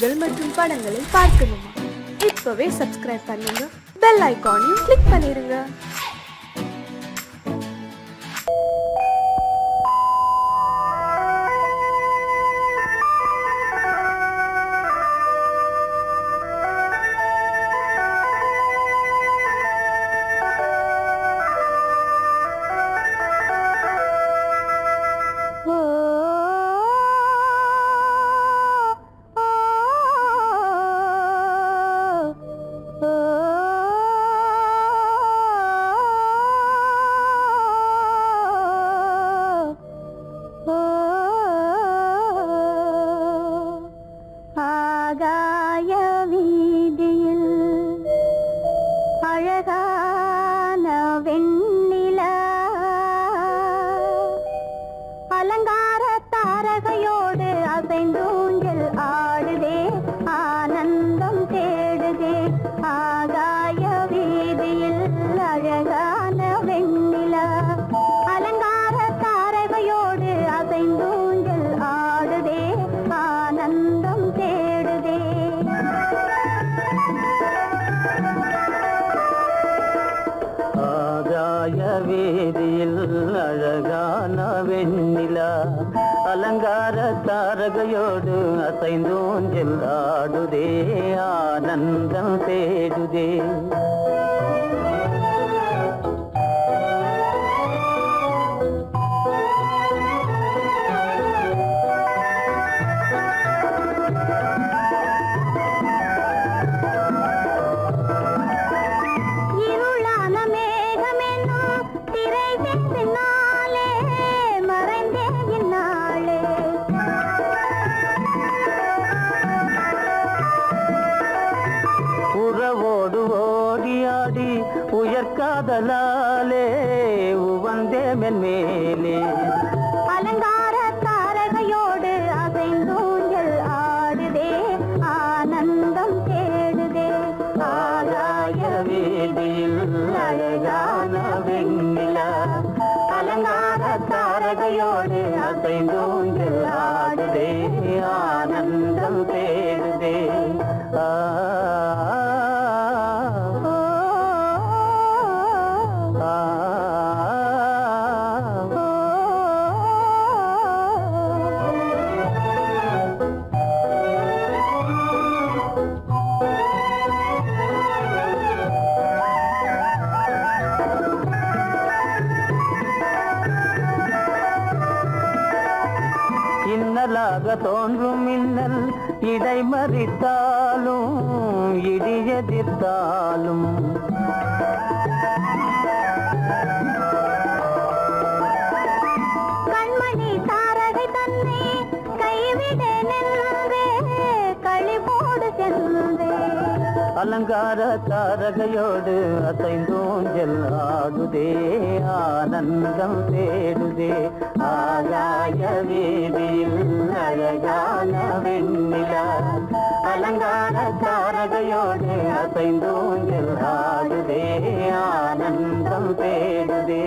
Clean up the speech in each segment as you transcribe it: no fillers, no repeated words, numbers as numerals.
கதைகள் மற்றும் படங்களை பார்க்கணுமா? இப்பவே சப்ஸ்கிரைப் பண்ணுங்க, பெல் ஐகானையும் கிளிக் பண்ணிருங்க. அலங்கார தாரகையோடு அசைந்தூஞ்சல் ஆடுதே, ஆனந்தம் தேடுதே. உயர்காதலாலே உவந்தே மென்மேலே அலங்கார தாரகையோடு அசைந்தூஞ்சல் ஆடுதே, ஆனந்தம் தேடுதே. ஆகாய வீதியில் அழகான வெண்ணிலா அலங்கார தாரகையோடு அசைந்தூஞ்சல் ஆடுதே, ஆனந்தம் தேடுதே. இன்னலாக தோன்றும் மின்னல் இடைமறித்தாலும் இடியெதிர்த்தாலும் கண்மணி தாரகை தன்னை கைவிட நின்றே, களிபோடு சென்றே. அலங்கார தாரகையோடு அசைந்தூஞ்சல் ஆடுதே, ஆனந்தம் தேடுதே. ஆகாய வீதியில் அழகான வெண்ணிலா அலங்கார தாரகையோடு அசைந்தூஞ்சல் ஆடுதே, ஆனந்தம் தேடுதே.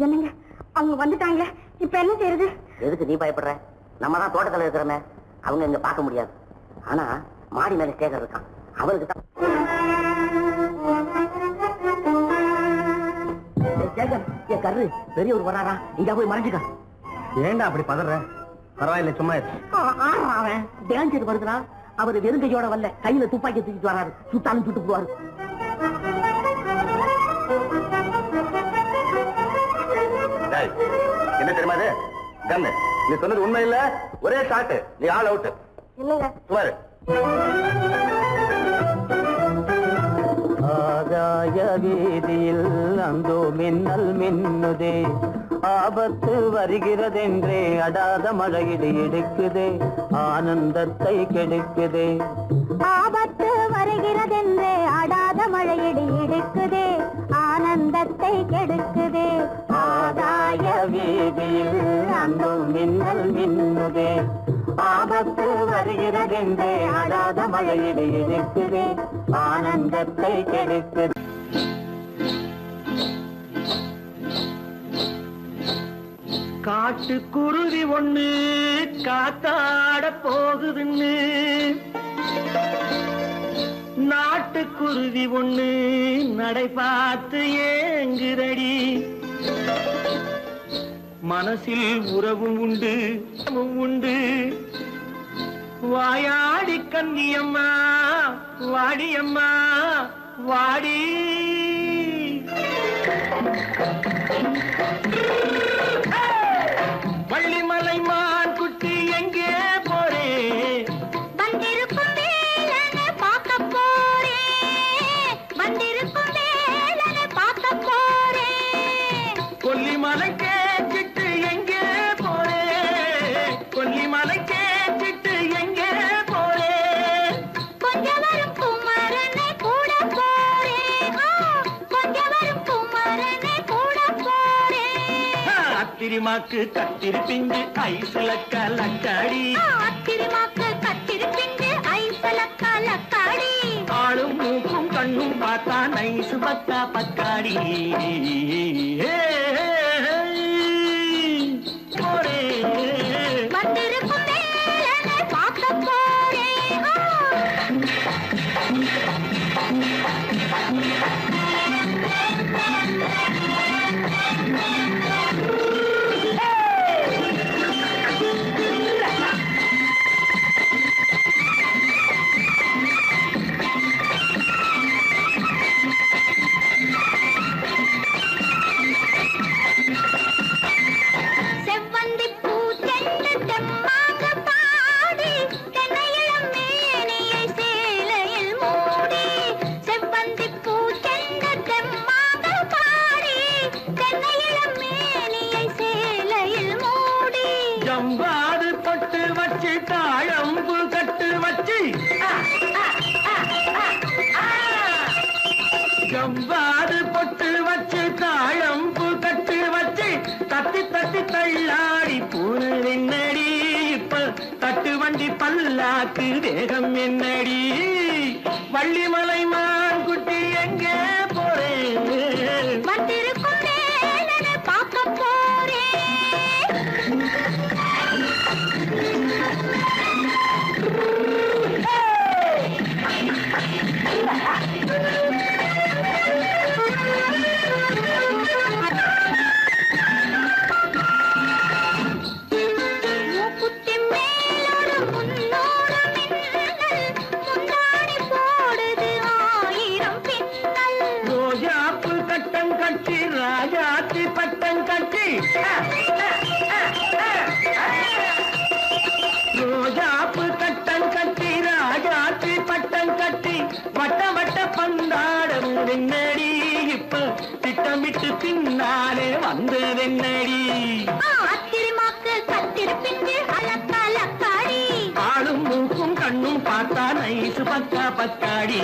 என்னங்க அவங்க வந்துட்டாங்களே, இப்ப என்ன செய்யறது? எதுக்கு நீ பயப்படுற? நம்ம தான் தோட்டத்தில் இருக்கிறோமே, அவங்க இங்க பார்க்க முடியாது. ஆனா மாடி மேல ஸ்டேஜர் இருக்கான், அவருக்கு தான். கரு பெரியவர் வராரா, இங்க போய் மறைஞ்சுக்க. ஏண்டா அப்படி பதற? பரவாயில்ல, சும்மா அவன் டேஞ்சர் வருதுனா, அவர் வெறுங்கையோட வரல, கையில துப்பாக்கி தூக்கிட்டு வராரு, சுத்தாலும் சுட்டு போவாரு. என்ன தெரியுமா இது? கண்ணு, நீ சொன்னது உண்மை இல்ல, ஒரே ஷாட், நீ ஆல் அவுட். இல்லங்க சுமாரு ஆகாய வீதியில் அந்தோ மின்னல் மின்னுதே, ஆபத்து வருகிறதென்றே அடாத மழையிடு எடுக்குதே, ஆனந்தத்தை கெடுக்குதே. ஆபத்து வருகிறதென்றே அடாத மழையிடி எடுக்குதே, ஆனந்தத்தை கெடுக்குதே. ஆகாய வீதியில் அந்தோ மின்னல் மின்னுதே, ஆபத்து வருகிறதென்றே அடாத மழையிடு எடுக்குதே, ஆனந்தத்தை கெடுக்குதே. காட்டுக்குருவி ஒண்ணு காத்தாட போகுதுன்னு, நாட்டுக்குருவி ஒண்ணு நடை பார்த்து ஏங்குதடி. மனசில் உறவும் உண்டு உண்டு, வாயாடி கன்னியம்மா வாடியம்மா வாடி. வள்ளிமலை மான் குட்டி எங்கே போறே, வந்திருக்கும் வேலனை பார்க்க போறேன், வந்திருக்கும் வேலனை பார்க்க போறேன். கொல்லிமலை கேட்டுட்டு எங்கே போறே, கொல்லிமலை கேட்டுட்டு எங்கே போறே. கொஞ்சம் வரும் குமரனை கூட போறேன், கொஞ்சம் வரும் குமரனை கூட போறேன். அத்திரிமாக்கு கத்திரி பிஞ்சு ஐசுல கலக்காடி, அத்திரிமாக்கு கத்திரி பிஞ்சு ஐசல கலக்காடி. ஆளும் மூக்கும் கண்ணும் பார்த்தா நைசு பக்கா பக்காடி. போரே வந்திருக்கும் வேலனை பார்க்க போறேன். செவ்வந்தி பூ தென்று தெம்மாக பாடி, தென்னையிளம் மேனியை சேலையில் மூடி. செவ்வந்தி பூ தென்று தெம்மாக பாடி, தென்னையிளம் மேனியை சேலையில் மூடி. ஜம்பாது பொட்டு வச்சு தாழம்பு கட்டு வச்சு, ஜம்பாது பொட்டு வச்சு தாழம்பு கட்டு வச்சு, தட்டி தட்டி தள்ளாடி பூனு என்னடி. இப்ப தட்டு வண்டி பல்லாக்கு வேகம் என்னடி. வள்ளிமலை மான் குட்டி எங்கே போறேன், வந்திருக்கும் வேலனை பார்க்க போறேன். மூக்குத்தி மேலோடு முன்னோடு மின்னல், முந்தாடி போடுது ஆயிரம் பின்னல். ரோஜாப்பு கட்டம் கட்டி ராஜாத்தி பட்டம் கட்டி, ரோஜாப்பு கட்டம் கட்டி ராஜாத்தி பட்டம் கட்டி, வட்ட வட்ட பந்தாடம் வெண்ணடி. இப்ப திட்டமிட்டு பின்னாலே வந்ததென்னடி. அத்திரிமாக்கு கத்திரி பிஞ்சு அலக்கலக்காடி. ஆளும் மூக்கும் கண்ணும் பார்த்தா நைசு பக்கா பக்காடி.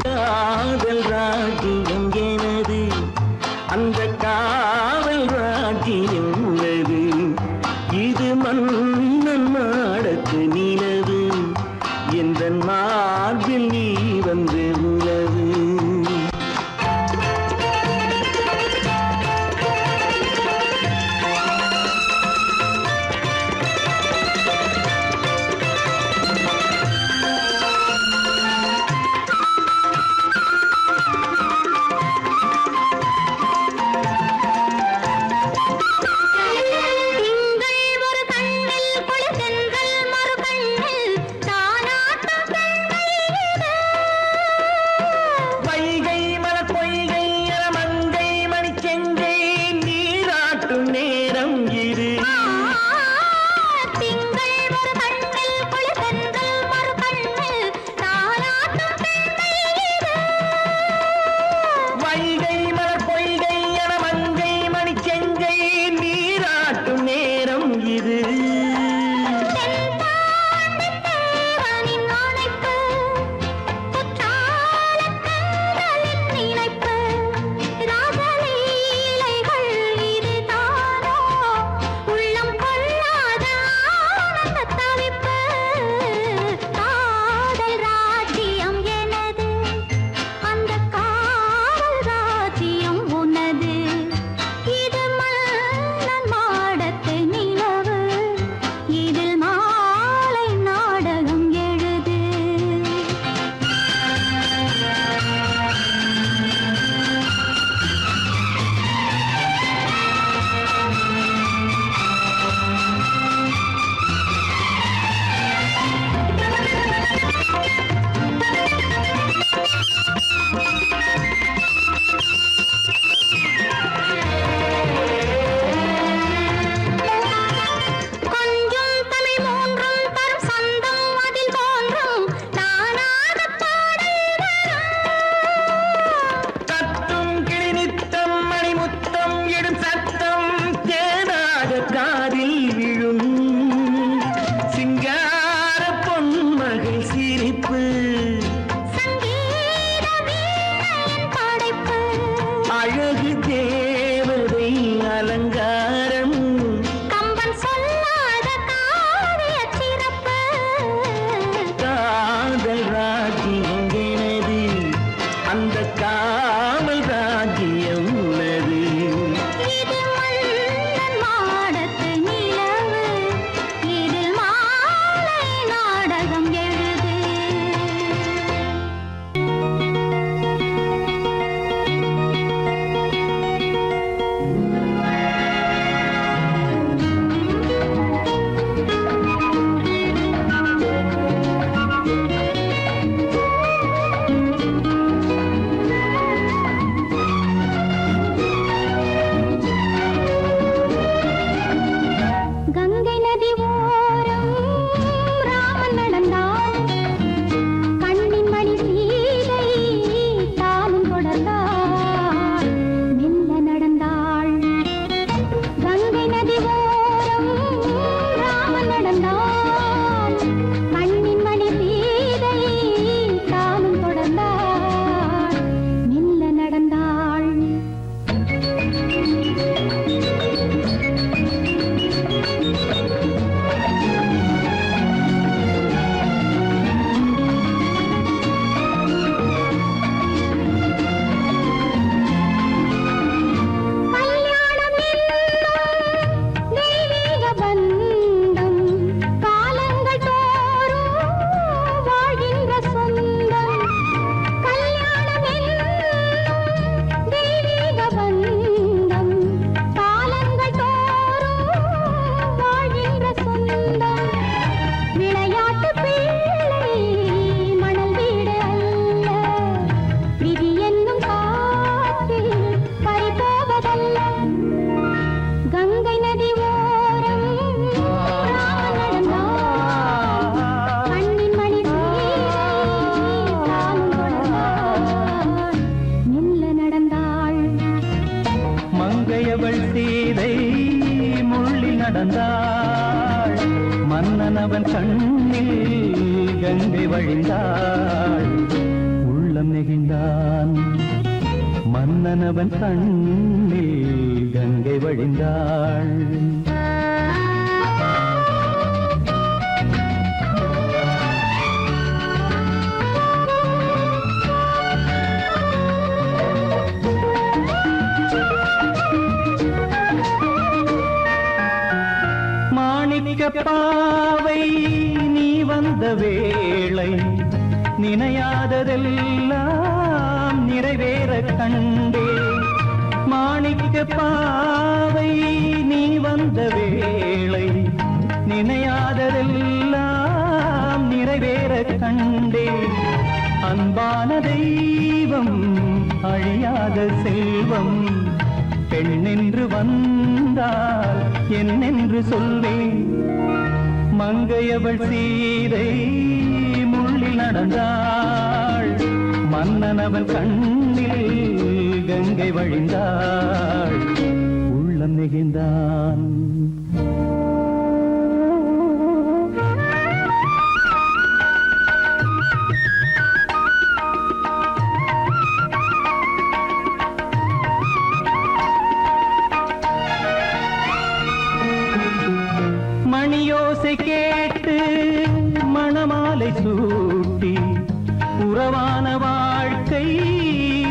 காதல் ராஜ்யம் எனது அந்த காவல் ராஜ்யம் உள்ளது இது மன்னன் மாடத்து நிலவு எந்த மார்பில் நீ வந்து உலவு நடந்தாள் மன்னனவன் கண்ணில் கங்கை வழிந்தாள் மன்னனவன் கண்ணில் கங்கை வழிந்தாள். பாவை நீ வந்த வேளை நினையாததெல்லாம் நிறைவேற கண்டே. மாணிக்க பாவை நீ வந்த வேளை நினையாததெல்லாம் நிறைவேற கண்டே. அன்பான தெய்வம் அழியாத செல்வம் பெண்ணென்று வந்தால் என்னென்று சொல்வேன். மங்கையவள் சீதை முள்ளில் நடந்தாள். மன்னனவன் கண்ணில் கங்கை வழிந்தாள். உள்ளம் நெகிழ்ந்தான். மணியோசை கேட்டு மணமாலை சூட்டி உறவான வாழ்க்கை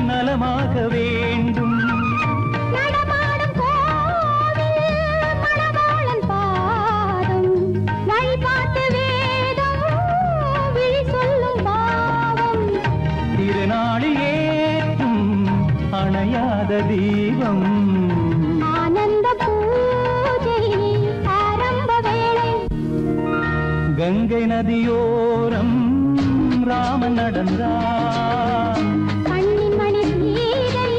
நலமாக வேண்டும். நடமாடும் கோவில் மணவாளன் பாதம் வழிபாட்டு வேதம் விழி சொல்லும் பாவம். திருநாளில் ஏற்றும் அணையாத தீபம். ஆனந்த பூஜை ஆரம்ப வேளை. கங்கை நதியோரம் ராமன் நடந்தார். கண்ணின் மணி சீதை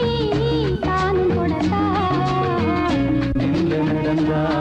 தானும் கொடுத்தார். மெல்ல நடந்தார்.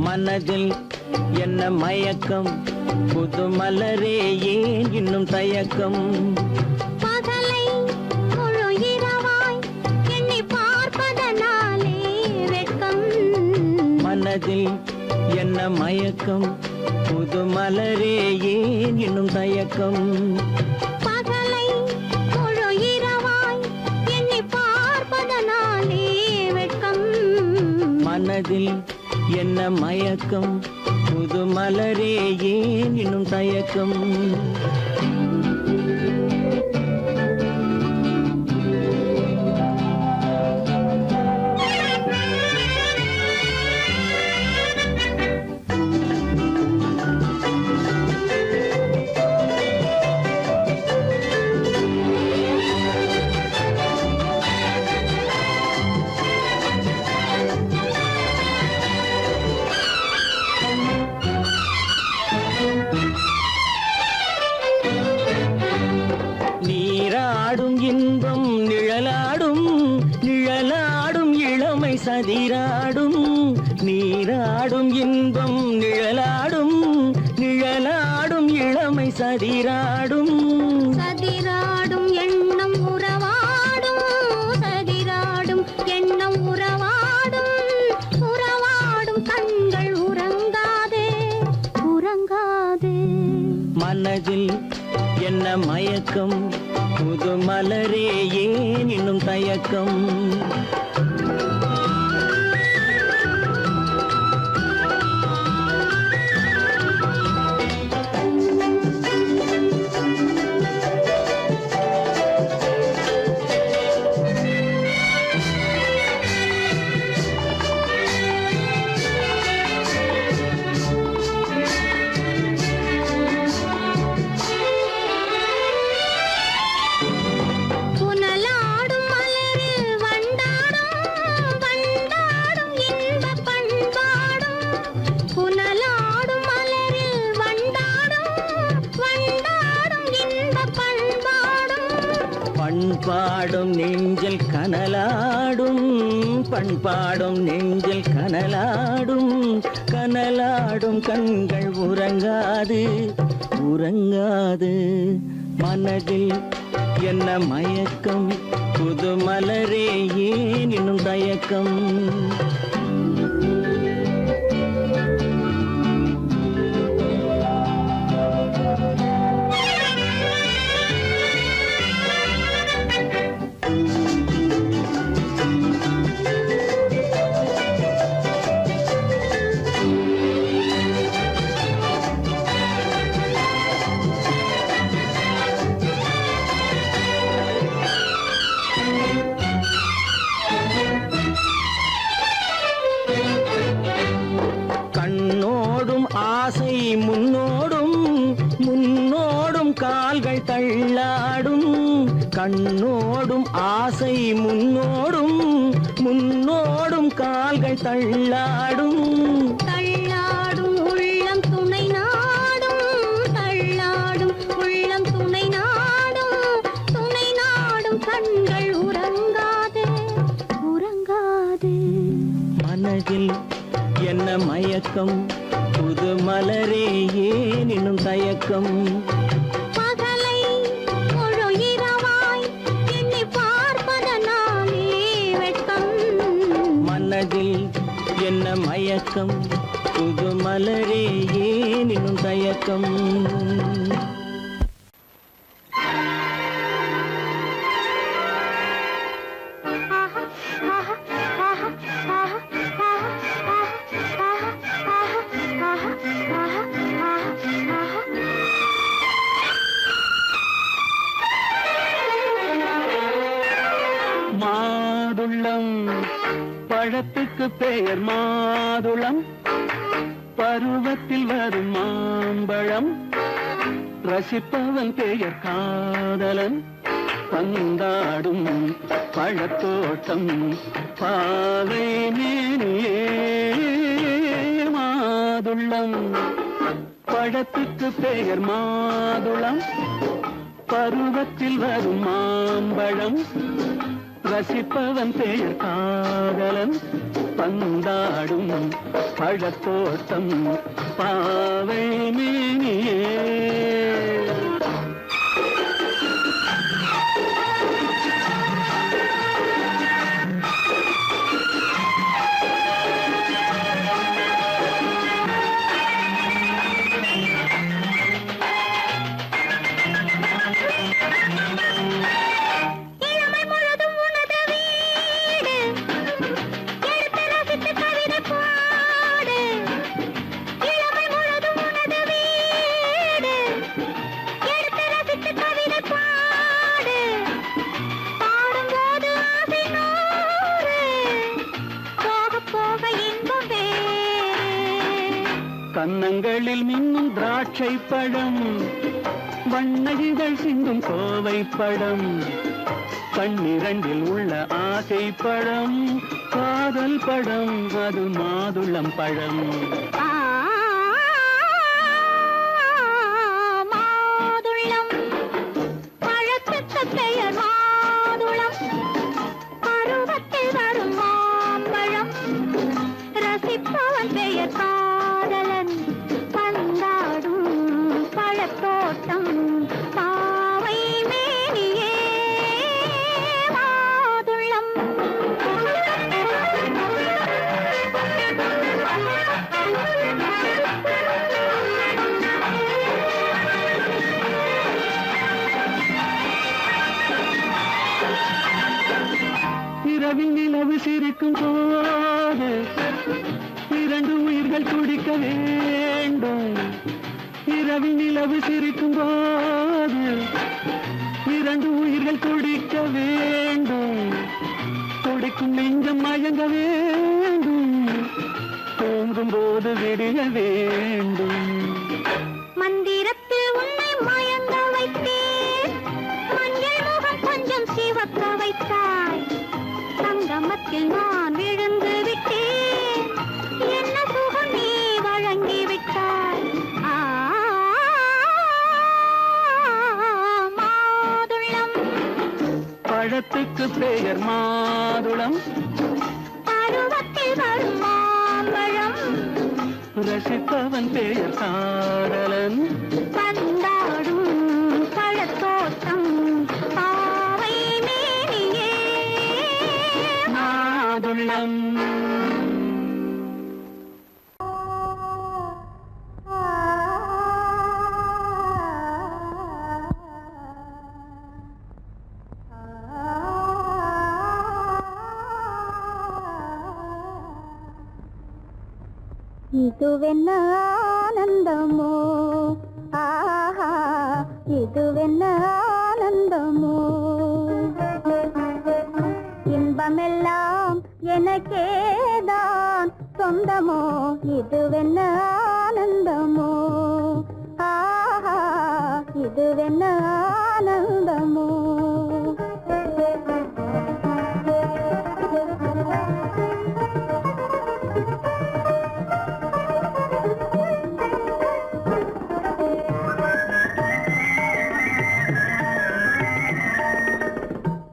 மனதில் என்ன மயக்கம், புது மலரே ஏன் இன்னும் தயக்கம். பகலை முழு இரவாய் எண்ணி பார்ப்பதனாலே வெட்கம். மனதில் என்ன மயக்கம், புது மலரே ஏன் இன்னும் தயக்கம். பகலை முழு இரவாய் எண்ணி பார்ப்பதனாலே வெட்கம். மனதில் என்ன மயக்கம், புது மலரே ஏன் இன்னும் தயக்கம். நீராடும் இன்பம் நிழலாடும், நிழலாடும் இளமை சதிராடும். நீராடும் இன்பம் நிழலாடும், நிழலாடும் இளமை சதிராடும். சதிராடும் எண்ணம் உறவாடும், சதிராடும் எண்ணம் உறவாடும். உறவாடும் கண்கள் உறங்காதே, உறங்காதே. மனதில் என்ன மயக்கம், புது மலரே ஏன் இன்னும் தயக்கம். பாடும் நெஞ்சில் கனலாடும், பண்பாடும் நெஞ்சில் கனலாடும், கனலாடும் கண்கள் உறங்காது உறங்காது. மனதில் என்ன மயக்கம், புது மலரே ஏன் இன்னும் தயக்கம்? கண்ணோடும் ஆசை முன்னோடும், முன்னோடும் கால்கள் தள்ளாடும். கண்ணோடும் ஆசை முன்னோடும், முன்னோடும் கால்கள் தள்ளாடும். தள்ளாடும் உள்ளம் துணை நாடும், தள்ளாடும் உள்ளம் துணை நாடும், துணை நாடும் கண்கள் உறங்காதே உறங்காதே. மனதில் என்ன மயக்கம், புது மலரே ஏன் இன்னும் தயக்கம்? பகலை முழு இரவாய் எண்ணி பார்ப்பதனாலே வெட்கம். மனதில் என்ன மயக்கம், புது மலரே ஏன் இன்னும் தயக்கம்? மாதுளம் பழத்துக்கு பெயர் மாதுளம், பருவத்தில் வரும் மாம்பழம். ரசிப்பவன் பெயர் காதலன், பந்தாடும் பழத்தோட்டம் பாவை மேனியே. மாதுளம் பழத்துக்கு பெயர் மாதுளம், பருவத்தில் வரும் மாம்பழம். ரசிப்பவன் பெயர் காதலன், பந்தாடும் பழத்தோட்டம் பாவை மேனியே. கன்னங்களில் மின்னும் திராட்சை பழம், வண்ண இதழ் சிந்தும் கோவை பழம். கண்ணிரண்டில் உள்ள ஆசை பழம், காதல் பழம், அது மாதுளம் பழம். மாதுளம் பழத்துக்கு பெயர் மாதுளம், பருவத்தில் வரும் மாம்பழம். ரசிப்பவன் பெயர் காதலன், பந்தாடும் பழத்தோட்டம் பாவை மேனியே. மாதுளம் இரவில் நிலவு சிரிக்கும் போது இரண்டு உயிர்கள் துடிக்க வேண்டும். இரவில் நிலவு சிரிக்கும் போது இரண்டு உயிர்கள் துடிக்க வேண்டும். துடிக்கும் நெஞ்சம் மயங்க வேண்டும், தூங்கும் போது விடிய வேண்டும். மந்திரத்தில் உன்னை மயங்க வைத்தேன், மஞ்சள் முகம் கொஞ்சம் சிவக்க வைத்தாய். சங்கமத்தில் நான் விழுந்து விட்டேன், என்ன சுகம் நீ வழங்கி விட்டாய். மாதுளம் அதற்கு பெயர் மாதுளம். பருவத்தில் வரும் மாம்பழம். ரசிப்பவன் பெயர் காதலன். பந்தாடும் பழத்தோட்டம் பாவை மேனியே மாதுளம். இதுவென்ன ஆனந்தமோ, ஆஹா இதுவென்ன ஆனந்தமோ, இன்பமெல்லாம் எனக்கேதான் சொந்தமோ, இதுவென்ன ஆனந்தமோ, ஆஹா இதுவென்ன ஆனந்தமோ.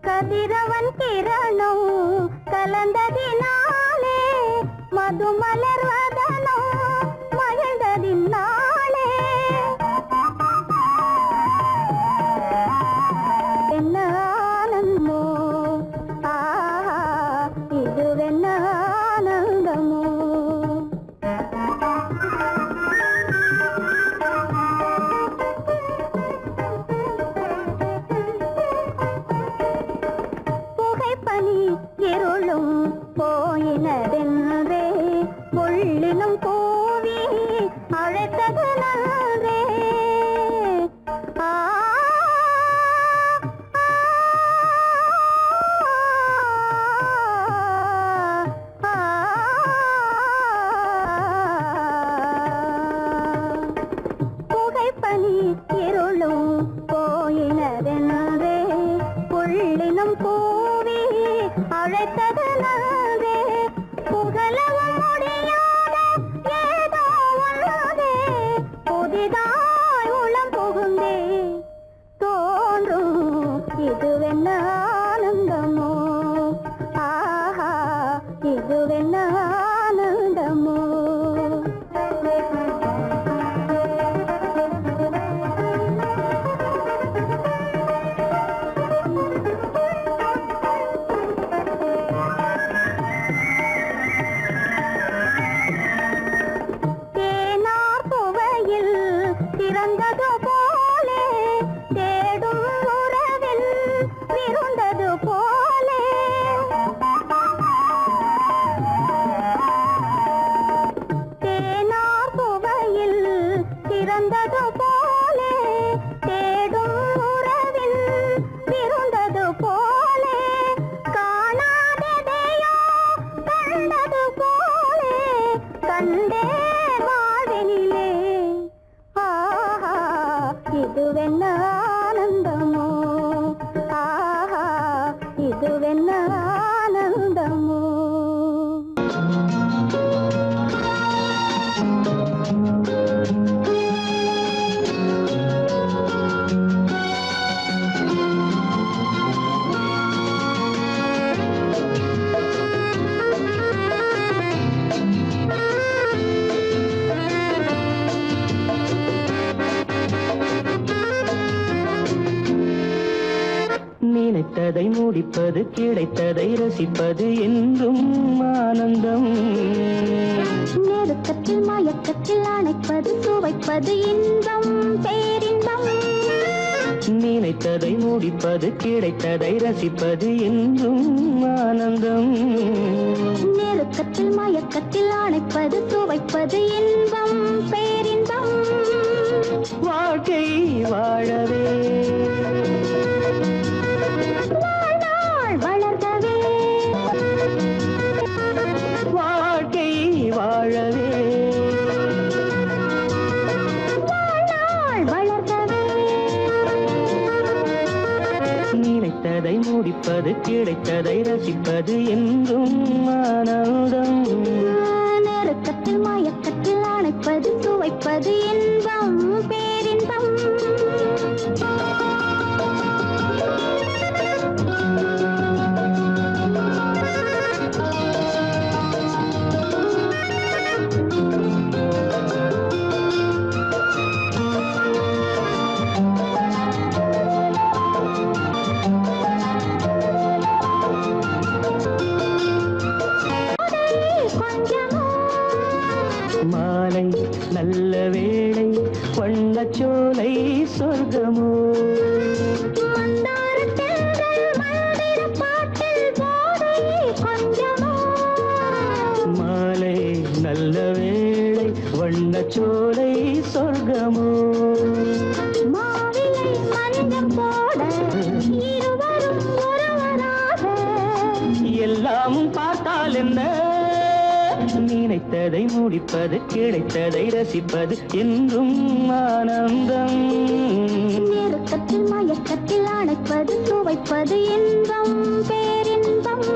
கதிரவன் கிரணம் கலந்ததினாலே மது மலர்வதனோ மகிழ்ந்ததினாலே என்ன ஆனந்தமோ, ஆஹா இதுவென்ன ஆனந்தமோ. புகைப்பனி இருளும் போயினதென்றே புள்ளினும் பூவி அழைத்தது நன்றே. ஆ புகைப்பனி இருளும் போயினதென்றே புள்ளினும் பூவி அழைத்தது நன்றே. புகழவும் முடியாத ஏதோ உள்ளதே புதிதாய் உளம் புகுந்தே தோன்றும் இதுவென்ன ஆனந்தமோ, ஆஹா இதுவென்ன ஆனந்தமோ. தேனார் புவையில் திறந்தது போலே தேடும் உறவில் விருந்தது போலே. தேனார் புவையில் திறந்தது போலே தேடும் உறவில் விருந்தது போலே. காணாததையோ கண்டது போலே கண்டே வாழ்வினிலே, ஆஹா இதுவென்ன ஆனந்தமோ, ஆஹா இதுவென்ன ஆனந்தமோ. நினைத்ததை முடிப்பது கிடைத்ததை ரசிப்பது என்றும் ஆனந்தம். நெருக்கத்தில் மயக்கத்தில் அணைப்பது சுவைப்பது இன்பம் பேரின்பம். நினைத்ததை முடிப்பது கிடைத்ததை ரசிப்பது என்றும் ஆனந்தம். நெருக்கத்தில் மயக்கத்தில் அணைப்பது சுவைப்பது இன்பம் பேரின்பம். வாழ்க்கை வாழவே வாழ்நாள் வளர்கவே, வாழ்க்கை வாழவே வாழ்நாள் வளர்கவே. நினைத்ததை முடிப்பது கிடைத்ததை ரசிப்பது என்றும் ஆனந்தம். நெருக்கத்தில் மயக்கத்தில் அணைப்பது சுவைப்பது இன்பம் பேரின்பம். நல்ல வேளை வண்ணச்சோலை சொர்க்கமோ மாலை நல்ல வேளை வண்ணச்சோலை சொர்க்கமோ எல்லாம் பார்த்தால் என்ன நினைத்ததை முடிப்பது கிடைத்ததை ரசிப்பது என்றும் ஆனந்தம் நெருக்கத்தில் மயக்கத்தில் அணைப்பது துவைப்பது இன்பம் பேரின்பம்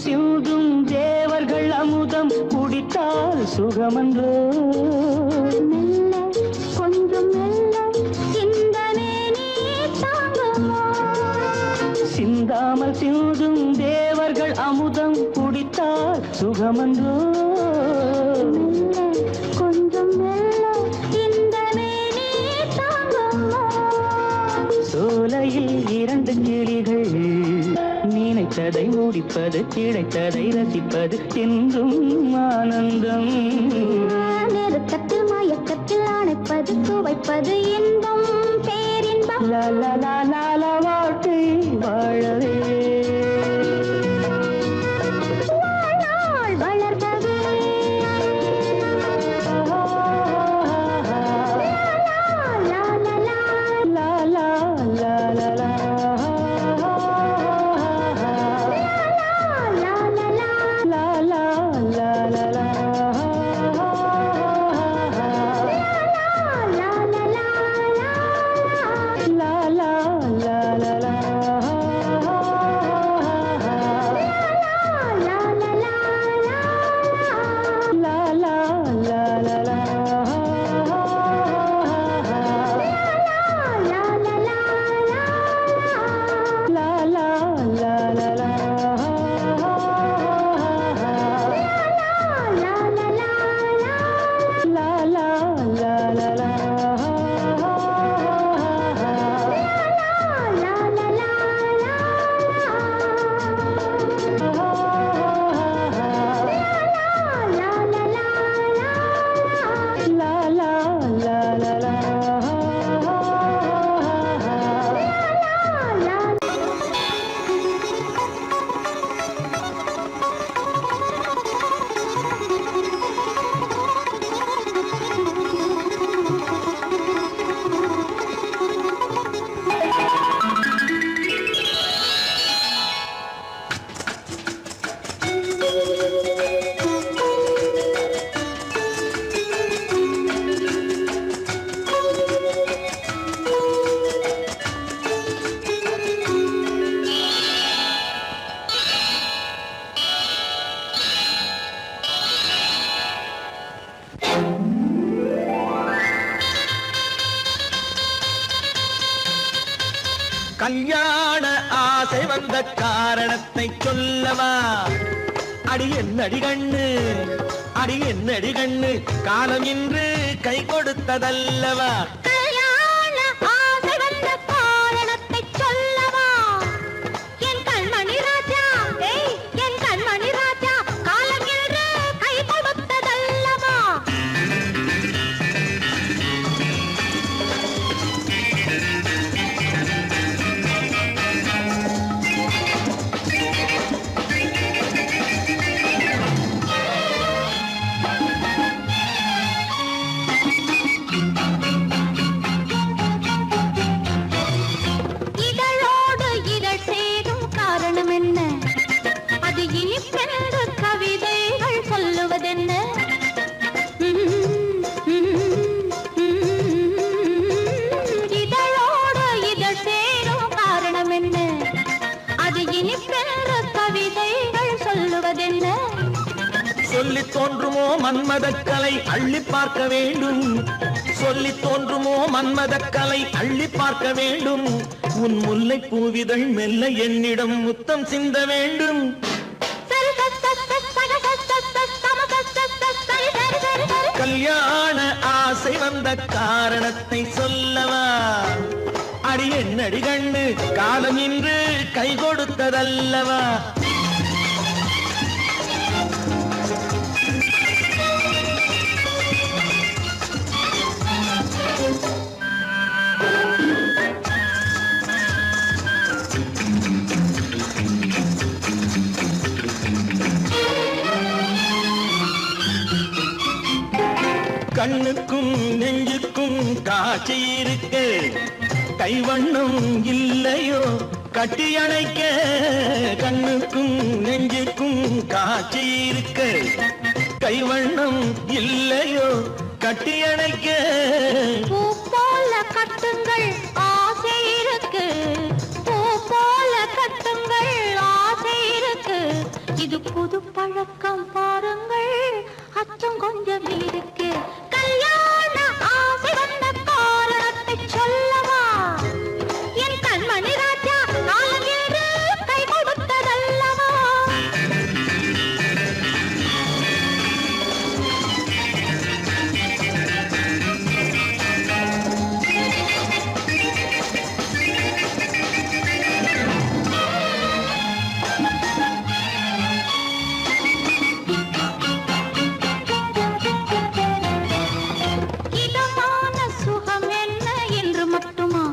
சிந்தும் தேவர்கள் அமுதம் குடித்தால் சுகமன்றோ மெல்ல கொஞ்சம் மெல்ல சிந்தனே நீ தாங்குமோ சிந்தாமல் சிந்தும் தேவர்கள் அமுதம் குடித்தால் சுகமன்றோ மெல்ல கொஞ்சம் மெல்ல சிந்தனே நீ தாங்குமோ சோலையில் இரண்டு கிளிகள் நினைத்ததை முடிப்பது கிடைத்ததை ரசிப்பது என்றும் ஆனந்தம் நெருக்கத்தில் மயக்கத்தில் அணைப்பது துவைப்பது இன்பம் பேரின்பம் லால வாழ்க்கை வாழவே வாழ்நாள் வளர்கவே கல்யாண ஆசை வந்த காரணத்தை சொல்லவா அடி என்னடி கண்ணு காலம் இன்று கை கொடுத்ததல்லவா கல்யாண ஆசை வந்த காரணத்தை சொல்லவா என் கண்மணி ராஜா என் கண்மணி ராஜா காலம் என்று கை கொடுத்ததல்லவா சொல்லி தோன்றுமோ மன்மதக்கலை அள்ளி பார்க்க வேண்டும் சொல்லி தோன்றுமோ மன்மதக்கலை அள்ளி பார்க்க வேண்டும் உன் முல்லை பூவிதழ் மெல்ல என்னிடம் முத்தம் சிந்த வேண்டும். கல்யாண ஆசை வந்த காரணத்தை சொல்லவா? அடி என்னடி கண்டு காலம் இன்று கை கொடுத்ததல்லவா? கண்ணுக்கும் நெஞ்சுக்கும் காட்சி இருக்கு, கைவண்ணம் இல்லையோ கட்டி அணைக்க. கண்ணுக்கும் நெஞ்சுக்கும் காட்சி இருக்கு, கைவண்ணம் இல்லையோ கட்டி அணைக்க. பூ போல கட்டுங்கள் ஆசை இருக்கு, பூ போல கட்டுங்கள் ஆசை இருக்கு. இது புது பழக்கம் பாருங்கள், அச்சம் கொஞ்சம் இருக்கு. கல்யாண ஆசை வந்த காரணத்தை சொல்லவா? என் கண்மணி ராஜா நாளேறு கை கொடுத்ததல்லவா? இதமான சுகம் என்ன இன்று மட்டுமா?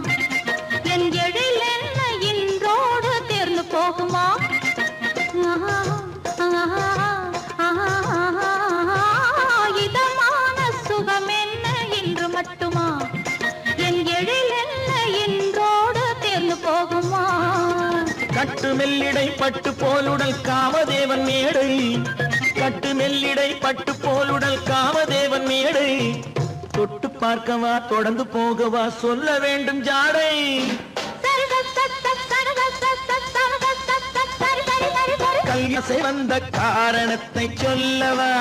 என் எழில் என்ன இன்றோடு தேர்ந்து போகுமா? கட்டு மெல்லிடை பட்டு போலுடல் காமதேவன் மேடை, கட்டு மெல்லிடை பட்டு போலுடல் காமதேவன் மேடை. தொட்டு பார்க்கவா தொடர்ந்து போகவா சொல்ல வேண்டும் ஜாடை. கல்யாசை வந்த காரணத்தை சொல்லவா?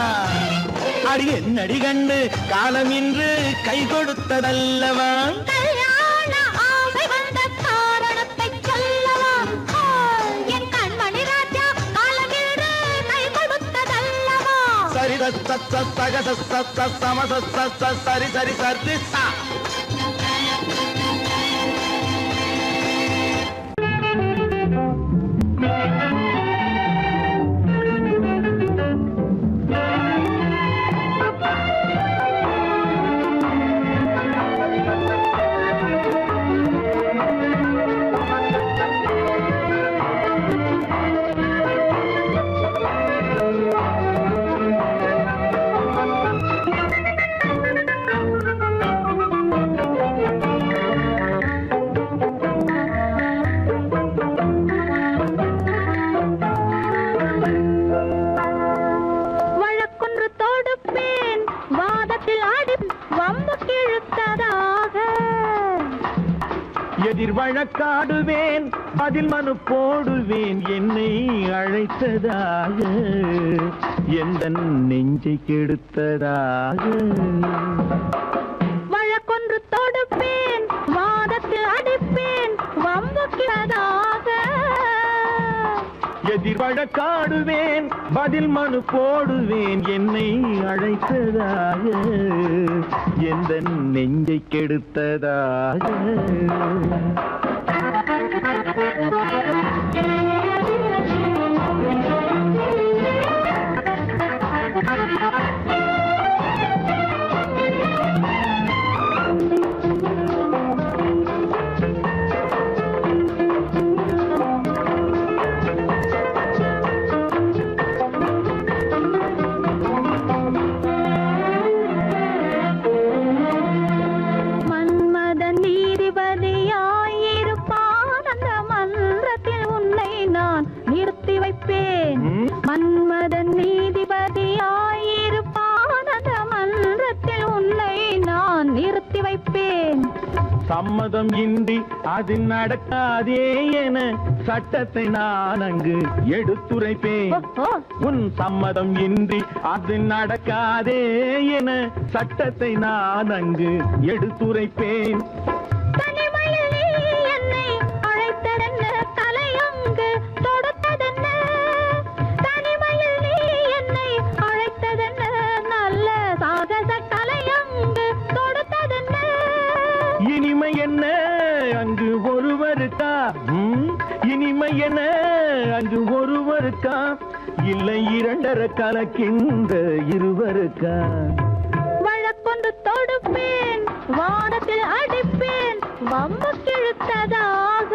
அடி என்னடி கண்டு காலம் இன்று கை கொடுத்ததல்லவா? கல்யாண ஆசை வந்த காரணத்தை சொல்லவா? என் கண்மணி ராஜா காலமின்று கை கொடுத்ததல்லவா? சரி சக சம சரி சரி சரி சா. எதிர் வழக்காடுவேன் அதில் மனு போடுவேன் என்னை அழைத்ததாக, எந்த நெஞ்சை கெடுத்ததாக. வழக்கொன்று தொடுப்பேன் வாதத்தில் அடிப்பேன் வம்புக்கிறதாக. எதிர் வழக்காடுவேன் பதில் மனு போடுவேன் என்னை அழைத்ததாக, எந்த நெஞ்சை கெடுத்ததாக. மன்மதன் நீதிபதியாயிருப்பான் அந்த மன்றத்தில் உன்னை நான் நிறுத்தி வைப்பேன். சம்மதம் இன்றி அது நடக்காதே என சட்டத்தை நான் அங்கு எடுத்துரைப்பேன். உன் சம்மதம் இன்றி அது நடக்காதே என சட்டத்தை நான் அங்கு எடுத்துரைப்பேன். தனிமையில் நீ என்னை என அங்கு ஒருவருக்கா இல்லை இரண்டரை கலக்கின்ற இருவருக்கா வழக்கொண்டு தொடுப்பேன் வானத்தில் அடிப்பேன் வம்பு கிழுத்ததாக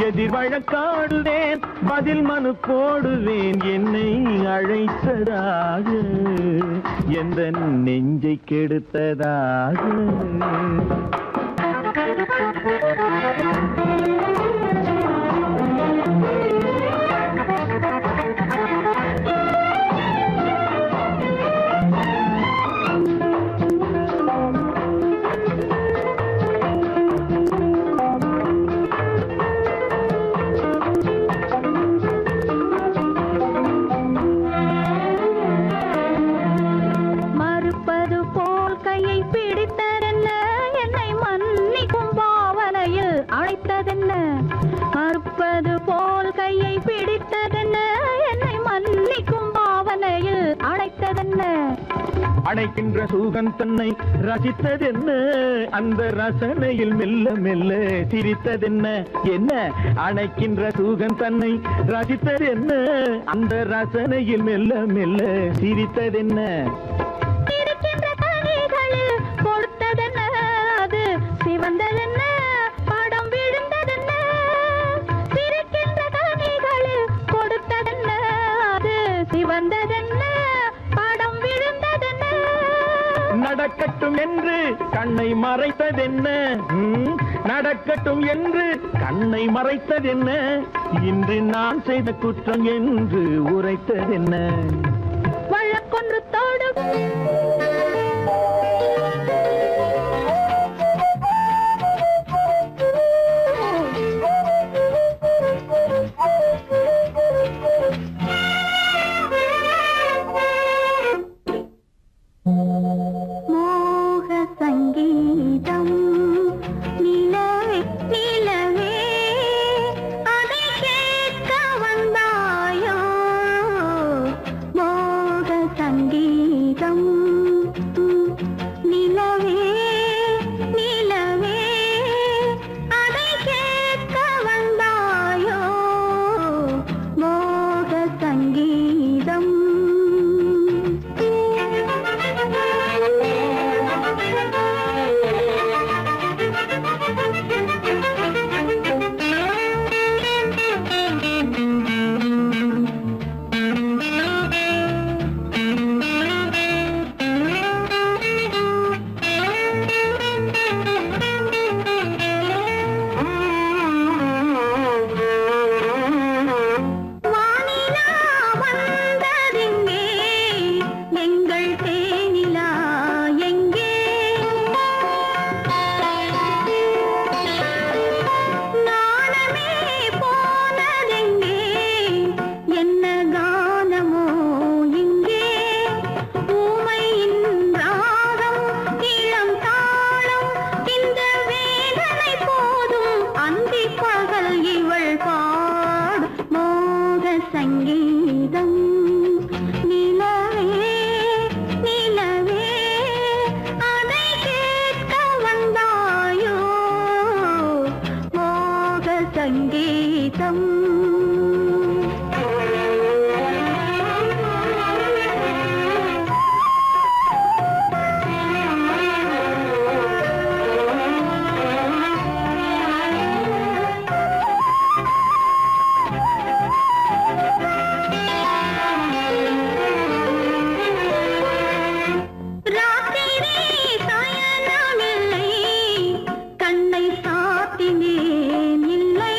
எதிர் வழக்காடுவேன் பதில் மனு போடுவேன் என்னை அழைத்ததாக எந்த நெஞ்சை கெடுத்ததாக மறுப்பது போல் கையை பிடித்ததென்ன என்னை மன்னிக்கும் பாவனையில் அழைத்ததென்ன மறுப்பது போல் கையை பிடித்ததென்ன என்னை மன்னிக்கும் பாவனையில் அழைத்ததென்ன அணைக்கின்ற சூகன் தன்னை ரசித்ததென்ன அந்த ரசனையில் மெல்ல மெல்ல சிரித்ததென்ன என்ன அணைக்கின்ற சூகன் தன்னை ரசித்ததென்ன அந்த ரசனையில் மெல்ல மெல்ல சிரித்ததென்ன இருக்கின்ற கனிகளில் கொடுத்ததென்ன அது சிவந்ததென்ன படம் விழுந்ததென்ன இருக்கின்ற கனிகளில் கொடுத்ததென்ன அது சிவந்ததென்ன படம் விழுந்ததென்ன நடக்கட்டும் என்று கண்ணை மறைத்ததென்ன நடக்கட்டும் என்று கண்ணை மறைத்ததென்ன இன்று நான் செய்த குற்றம் என்று உரைத்ததென்ன வழக்கொன்று தோடு மோக சங்கீதம் நிலவே நிலவே அதை கேட்க வந்தாயோ மோக சங்கீதம் நிலவே நிலவே அதை கேட்க வந்தாயோ மோக சங்கீதம் வானிலா வந்ததெங்கே எங்கள் தேனிலா எங்கே நாணமே போனதெங்கே என்ன கானமோ இங்கே ஊமையின் ராகம் இளம் தாளம் இந்த வேதனை போதும் அந்தி பகல் இவள் பாடும் மோக சங்கீதம் நிலவே நிலவே அதை கேட்க வந்தாயோ மோக சங்கீதம் ராத்திரி சயனமில்லை கண்ணை சாத்தினேன் இல்லை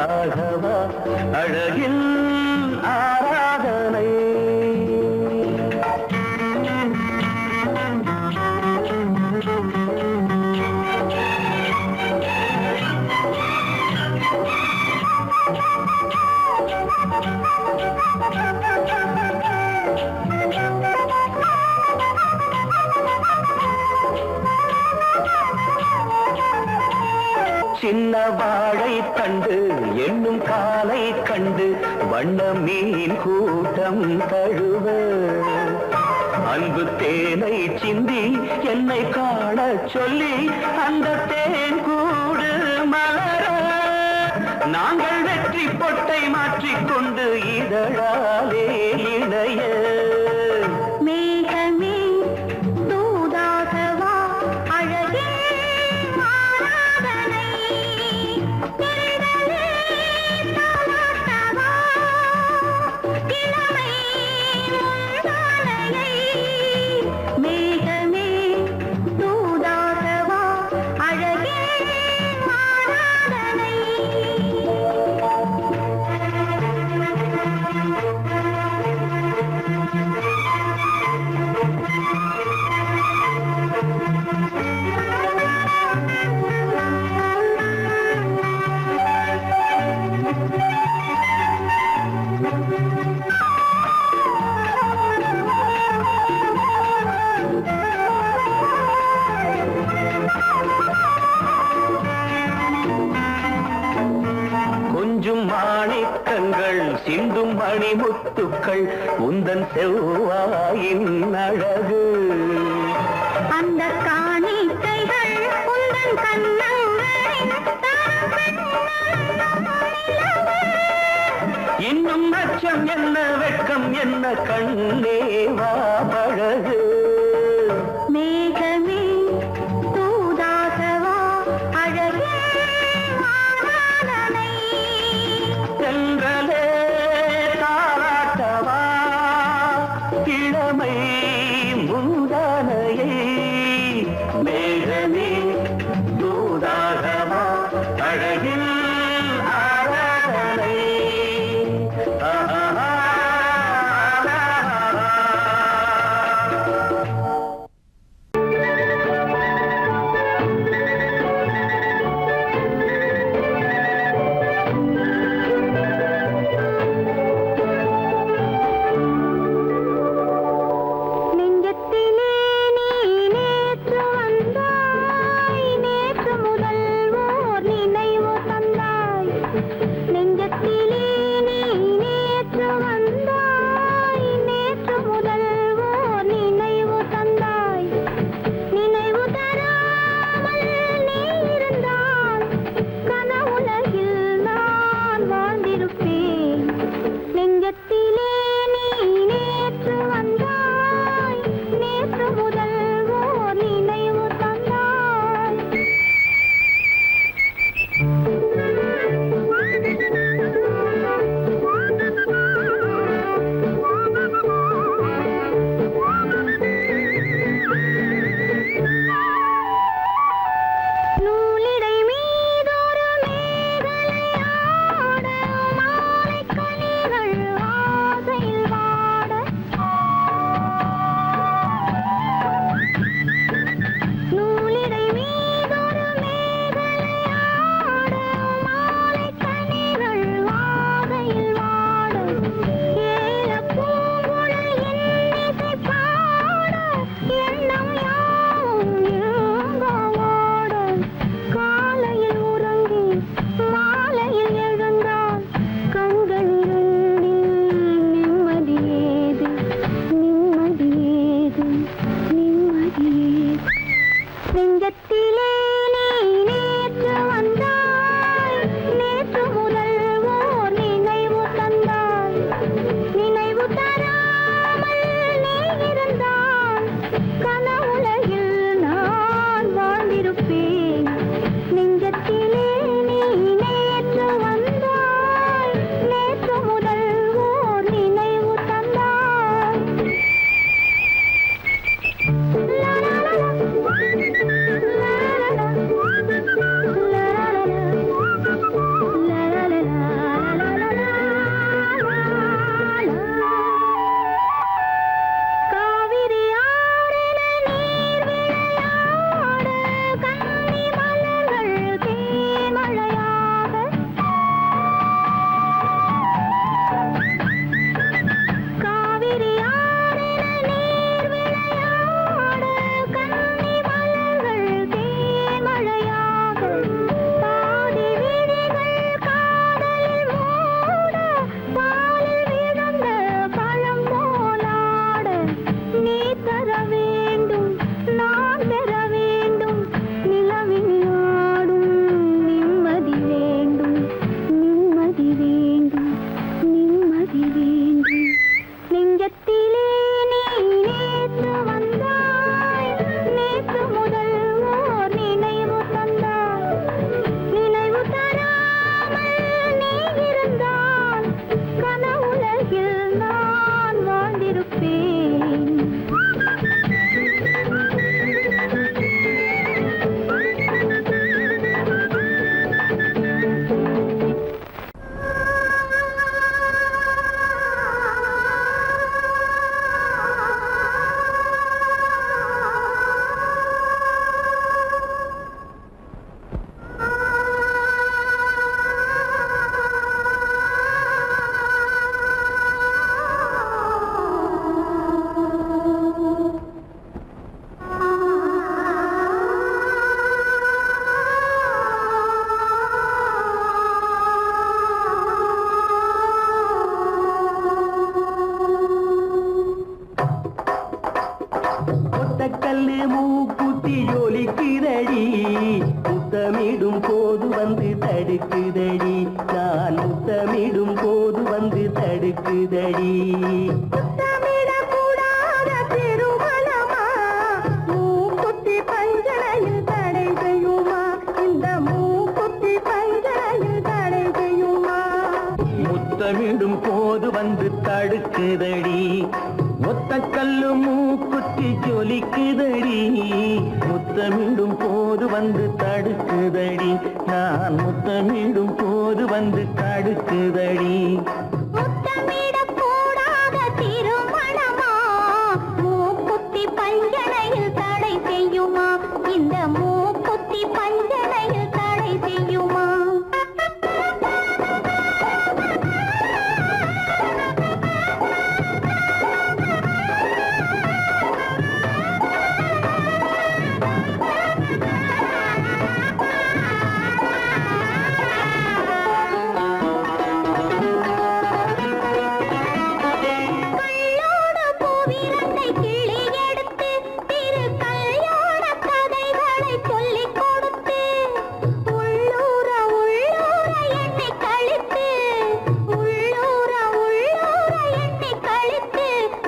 தூதாகவா அழகில் ஆராதனை. சின்ன வாழை கண்டு என்னும் காலை கண்டு வண்ண மீன் கூட்டம் தழுவ அன்பு தேனை சிந்தி என்னை காண சொல்லி அந்த தேன் கூடு மலர நாங்கள் வெற்றி பொட்டை மாற்றிக்கொண்டு இதழாலே இணைய. மேகமே தூதாகவா அழகே ஆராதனை. திரளே தாலாட்டவா இளமை முந்தானையை. மேகமே தூதாகவா அழகே ஆராதனை. கொஞ்சும் மாணிக்கங்கள் சிந்தும் மணிமுத்துக்கள் உந்தன் செவ்வாயின் அழகு. அந்த காணிக்கைகள் உந்தன் கண்ணங்களின் இன்னும் அச்சம் என்ன வெட்கம் என்ன கண்ணே வா பழகு. மேகமே தூதாகவா அழகே ஆராதனை. சென்றலே தாராட்டவா இளமை முந்தானையை. மேகமே தூதாகவா அழகில் ஆராதனை. ஆஹா. ஜொலிக்குதடி முத்தமிடும் போது வந்து தடுக்குதடி நான் முத்தமிடும் போது வந்து தடுக்குதடி முத்தமிடக்கூடாத திருமணமா மூக்குத்தி பஞ்சனையில் தடை செய்யுமா இந்த மூக்குத்தி பஞ்சனையில் தடை செய்யுமா முத்தமிடும் போது வந்து தடுக்குதடி ஒத்த கல்லு மூக்குத்தி ஜொலிக்குதடி முத்தமிடும் போது வந்து தடுக்குதடி நான் முத்தமிடும் போது வந்து தடுக்குதடி முத்தமிடக்கூடாத திருமணமா மூக்குத்தி பஞ்சனையில் தடை செய்யுமா இந்த மூக்குத்தி பஞ்சனையில் தடை செய்யுமா கள்ளோடு பூவிரண்டை கிளி எடுத்து திரு கல்யாண கதைகளை சொல்லிக் கொடுத்து உள்ளூர உள்ளூர எண்ணி கழித்து உள்ளூர உள்ளூர எண்ணி கழித்து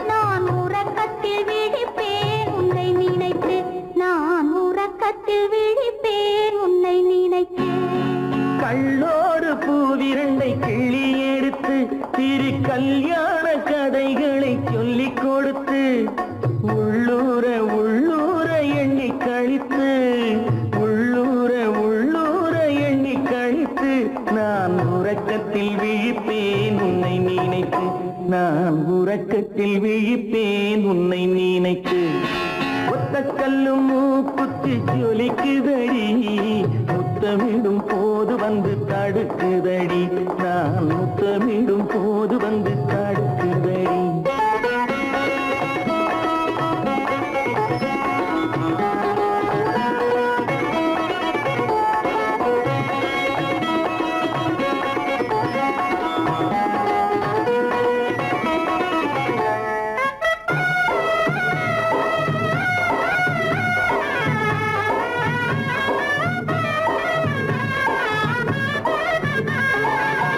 நான் உறக்கத்தில் விழிப்பேன் உன்னை நினைத்து நான் உறக்கத்தில் விழிப்பேன் உன்னை நினைத்து கள்ளோடு பூவிரண்டை கிள்ளி எடுத்து திரு கல்யாண கதைகளை சொல்லிக் கொடுத்து உள்ளூர உள்ளூர எண்ணி கழித்து உள்ளூர உள்ளூர எண்ணி கழித்து நான் உறக்கத்தில் விழிப்பேன் உன்னை நினைத்து நான் உறக்கத்தில் விழிப்பேன் உன்னை நினைத்து ஒத்த கல்லு மூக்குத்தி ஜொலிக்குதடி முத்தமிடும் போது வந்து தடுக்குதடி நான் முத்தமிடும் போது வந்து தடுக்குதடி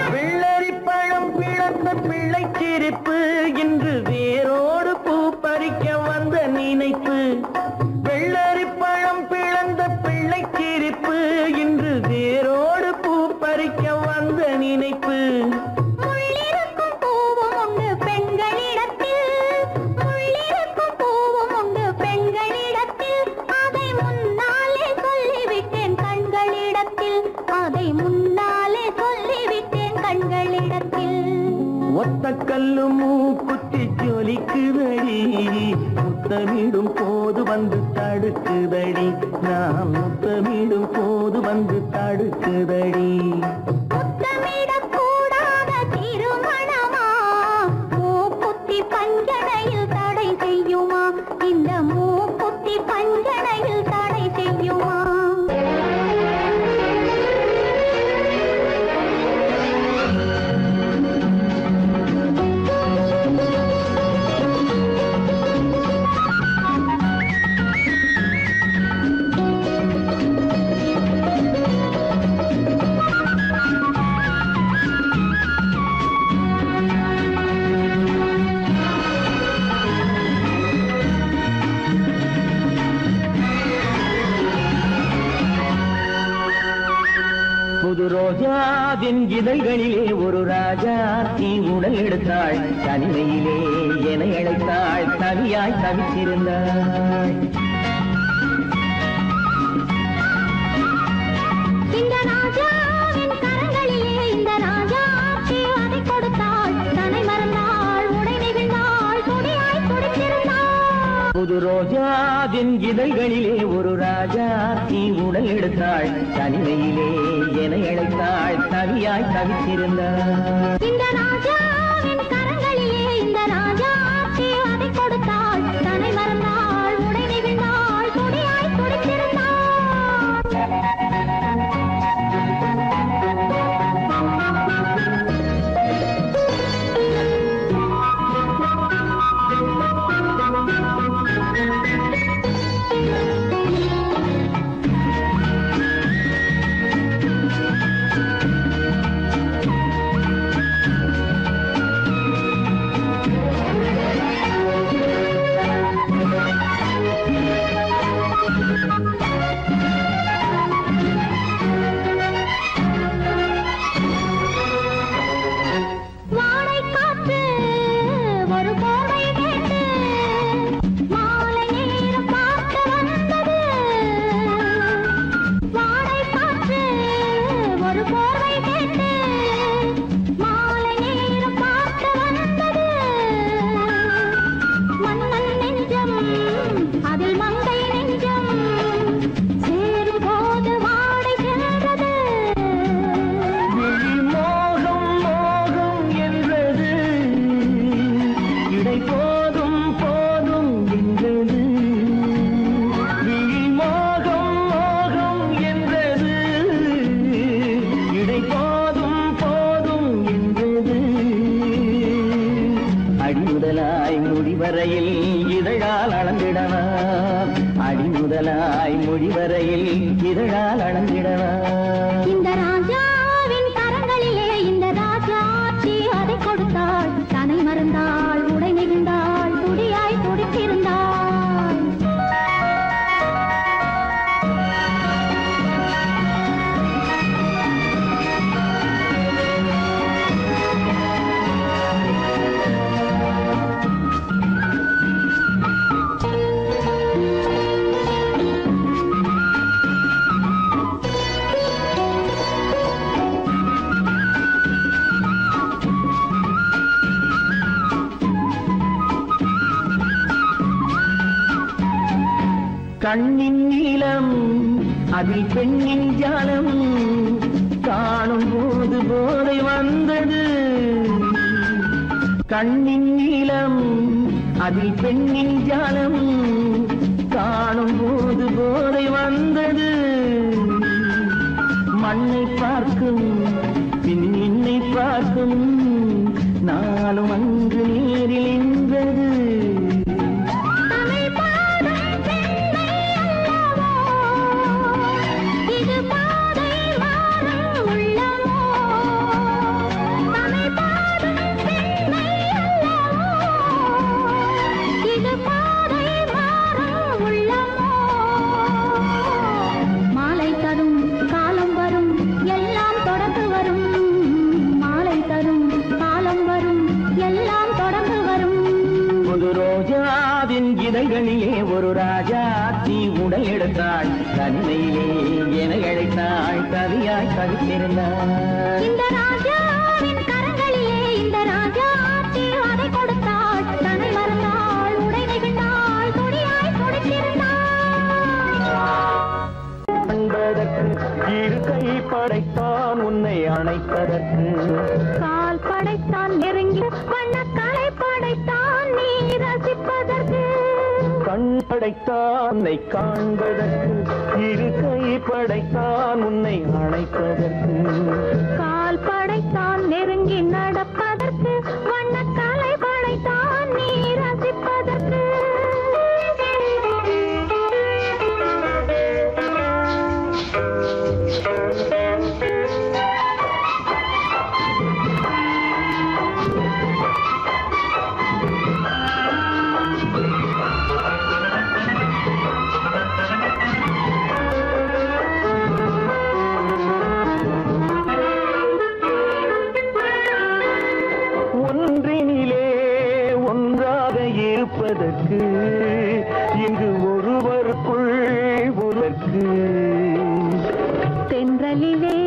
வெள்ளரிப்பழம் பிளந்த பிள்ளை சிரிப்பு இன்று வேரோடு பூ பறிக்க வந்த நினைப்பு வெள்ளரிப்பழம் பிளந்த பிள்ளை சிரிப்பு இன்று வேரோடு பூ பறிக்க வந்த நினைப்பு முள்ளிருக்கும் பூவும் உண்டு பெண்களிடத்தில் முள்ளிருக்கும் பூவும் உண்டு பெண்களிடத்தில் அதை முன்னாலே சொல்லிவிட்டேன் கண்களிடத்தில் அதை முன்னாலே சொல்லிவிட்டேன் கண்களிடத்தில் ஒத்த கல்லு மூக்குத்தி ஜொலிக்குதடி முத்தமிடும் போது வந்து தடுக்குதடி நான் முத்தமிடும் போது வந்து தடுக்குதடி முத்தமிடக்கூடாத திருமணமா மூக்குத்தி பஞ்சனையில் தடை செய்யுமா இந்த மூக்குத்தி பஞ்சனையில் தடை செய்யுமா புது ரோஜாவின் இதழ்களிலே ஒரு ராஜா தீ உடல் எடுத்தாள் தனிமையிலே என அழைத்தாள் தவியாய் தவித்திருந்தாள் இந்த ராஜாவின் கரங்களிலே இந்த ராஜா அதை கொடுத்தாள் தன்னை மறந்தாள் உடை நெகிழ்ந்தாள் துடியாய் துடித்திருந்தாள் புது ரோஜாவின் இதழ்களிலே ஒரு ராஜா தீ உடல் எடுத்தாள் தனிமையிலே என அழைத்தாள் தவியாய் தவித்திருந்தாள் இந்த ராஜாவின் கரங்களிலே இந்த ராஜா அதை கொடுத்தாள் தன்னை மறந்தாள் உடை நெகிழ்ந்தாள் துடியாய் துடித்திருந்தாள் மேல் இதழால் அளந்திடவா இந்த ராஜாவின் கரங்களிலே இந்த ராஜாச்சி அதை கொடுத்தாள் தனை மறந்தாள் உடை நெகிழ்ந்தாள் துடியாய் துடித்திருந்தாள் கண்ணின் நீளம் அதில் பெண்ணின் ஜாலம் காணும் போது போதை வந்தது கண்ணின் நீளம் அதில் பெண்ணின் ஜாலம் காணும் போது போதை வந்தது மண்ணை பார்க்கும் பின் என்னை பார்க்கும் நாளும் அங்கு நீரில் நின்றது இதழ்களிலே ஒரு ராஜாத்தி உடல் எடுத்தாள் தனிமையிலே என அழைத்தாள் கவியாய் கவித்திருந்தாள் இந்த ராஜாவின் கரங்களிலே இந்த ராஜாத்தி அதை கொடுத்தாள் தனை மறந்தாள் உடை நெகிழ்ந்தாள் துடியாய் துடித்திருந்தாள் அன்பதற்கு இரு கை படைத்தான் உன்னை அணைப்பதற்கு கால் படைத்தான் நெருங்கி வண்ணக்கலை படைத்தான் நீ ரசிப்பதற்கு கண் படைத்தான் உன்னை காண்பதற்கு இரு கை படைத்தான் உன்னை அணைப்பதற்கு கால் படைத்தான் நெருங்கி நடப்பதற்கு வண்ணக்கலை படைத்தான் நீ ரசிப்பதற்கு இருப்பதற்கு இங்கு ஒருவருக்குள் உலக்கு தென்றலிலே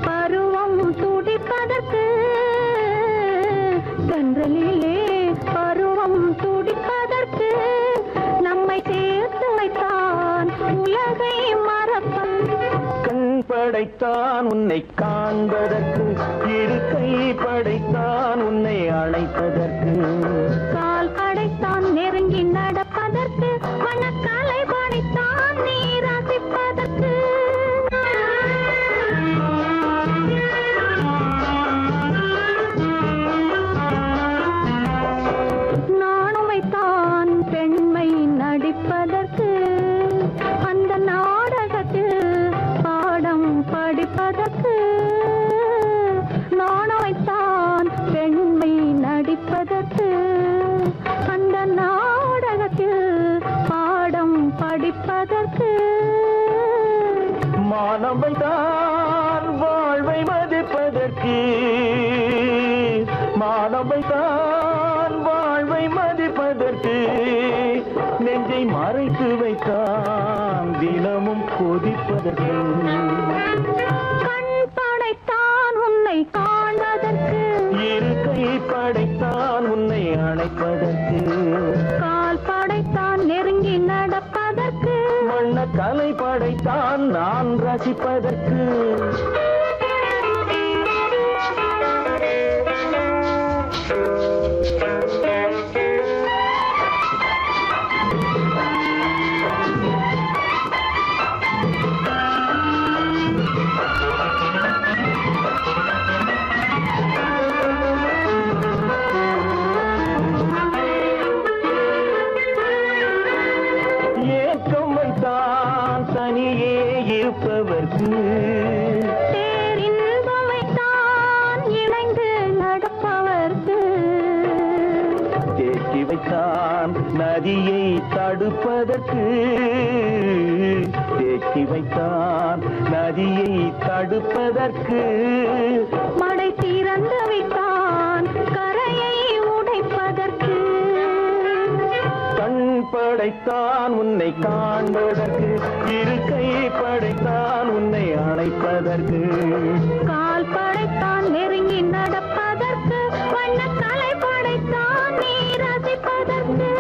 பருவம் துடிப்பதற்கு தென்றலிலே பருவம் துடிப்பதற்கு நம்மை சேர்த்து வைத்தான் உலகை மறப்பன் கண் படைத்தான் உன்னை காண்பதற்கு இரு கை படைத்தான் உன்னை அழைப்பதற்கு கால் படைத்தான் நெருங்கி நடப்பதற்கு வண்ணக்காலை படைத்தான் நீ ரசிப்பதற்கு நானுமைத்தான் பெண்மை நடிப்பதற்கு அந்த நாடகத்தில் பாடம் படிப்பதற்கு நானுமைத்தான் பெண்மை நடிப்பதற்கு அந்த நாடகத்தில் பாடம் படிப்பதற்கு மானவைதான் வாழ்வை மதிப்பதற்கு மானவைதான் வாழ்வை மதிப்பதற்கு நெஞ்சை மறைத்து வைத்தான் தினமும் கொதிப்பதற்கு கண் படைத்தான் உன்னை காண்பதற்கு இரு கை படைத்தான் உன்னை அணைப்பதற்கு கால் படைத்தான் நெருங்கி நடப்பதற்கு வண்ண கலை படைத்தான் நான் ரசிப்பதற்கு ஏக்கம் வைத்தான் தனியே இருப்பவர்க்கு பேரின்பம் வைத்தான் இணைந்து நடப்பவர்க்கு தேக்கி வைத்தான் நதியை தடுப்பதற்கு தேக்கி வைத்தான் நதியை தடுப்பதற்கு மடை திறந்து வைத்தான் கரையை உடைப்பதற்கு கண் படைத்தான் உன்னை காண்பதற்கு இரு கை படைத்தான் உன்னை அணைப்பதற்கு கால் படைத்தான் நெருங்கி நடப்பதற்கு வண்ண கலை படைத்தான் நீ ரசிப்பதற்கு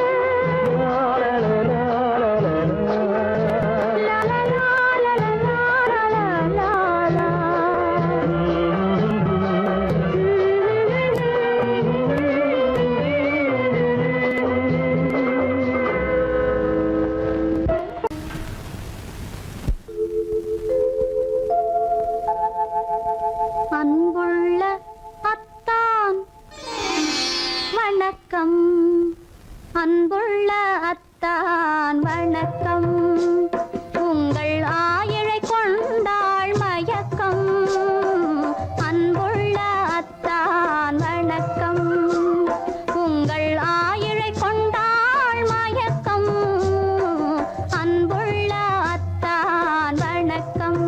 அன்புள்ள அத்தான் வணக்கம் அன்புள்ள அத்தான் வணக்கம் உங்கள் ஆயிழை கொண்டாள் மயக்கம் அன்புள்ள அத்தான் வணக்கம் உங்கள் ஆயிழை கொண்டாள் மயக்கம் அன்புள்ள அத்தான் வணக்கம்